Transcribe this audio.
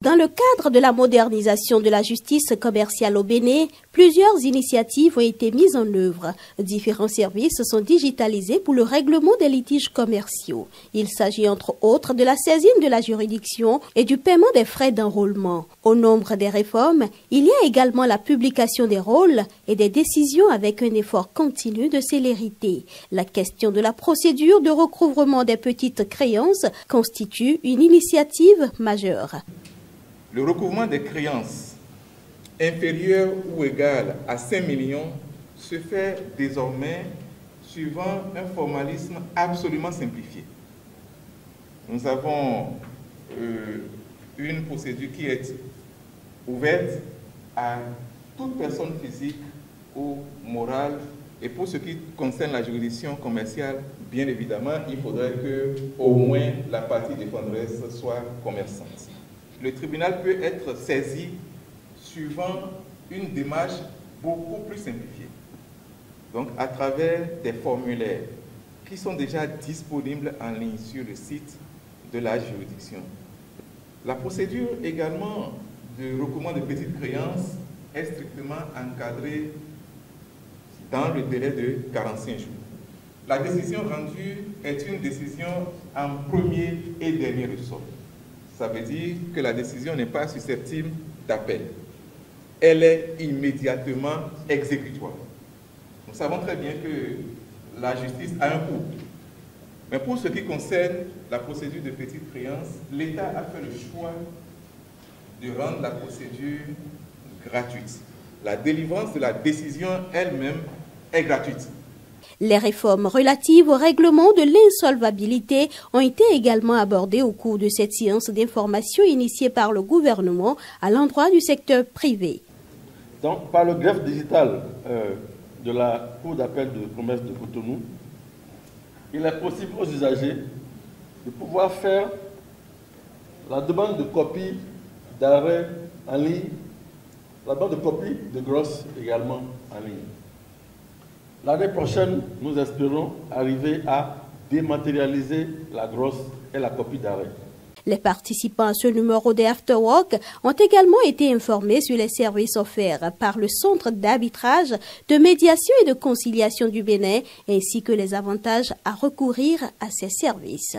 Dans le cadre de la modernisation de la justice commerciale au Bénin, plusieurs initiatives ont été mises en œuvre. Différents services sont digitalisés pour le règlement des litiges commerciaux. Il s'agit entre autres de la saisine de la juridiction et du paiement des frais d'enrôlement. Au nombre des réformes, il y a également la publication des rôles et des décisions avec un effort continu de célérité. La question de la procédure de recouvrement des petites créances constitue une initiative majeure. Le recouvrement des créances inférieures ou égales à 5 millions se fait désormais suivant un formalisme absolument simplifié. Nous avons une procédure qui est ouverte à toute personne physique ou morale. Et pour ce qui concerne la juridiction commerciale, bien évidemment, il faudrait que au moins la partie défenderesse soit commerçante. Le tribunal peut être saisi suivant une démarche beaucoup plus simplifiée. Donc, à travers des formulaires qui sont déjà disponibles en ligne sur le site de la juridiction. La procédure également de recouvrement de petites créances est strictement encadrée dans le délai de 45 jours. La décision rendue est une décision en premier et dernier ressort. Ça veut dire que la décision n'est pas susceptible d'appel. Elle est immédiatement exécutoire. Nous savons très bien que la justice a un coût. Mais pour ce qui concerne la procédure de petite créance, l'État a fait le choix de rendre la procédure gratuite. La délivrance de la décision elle-même est gratuite. Les réformes relatives au règlement de l'insolvabilité ont été également abordées au cours de cette séance d'information initiée par le gouvernement à l'endroit du secteur privé. Donc, par le greffe digital de la Cour d'appel de commerce de Cotonou, il est possible aux usagers de pouvoir faire la demande de copie d'arrêt en ligne, la demande de copie de grosses également en ligne. L'année prochaine, nous espérons arriver à dématérialiser la grosse et la copie d'arrêt. Les participants à ce numéro des Afterwork ont également été informés sur les services offerts par le Centre d'arbitrage, de médiation et de conciliation du Bénin, ainsi que les avantages à recourir à ces services.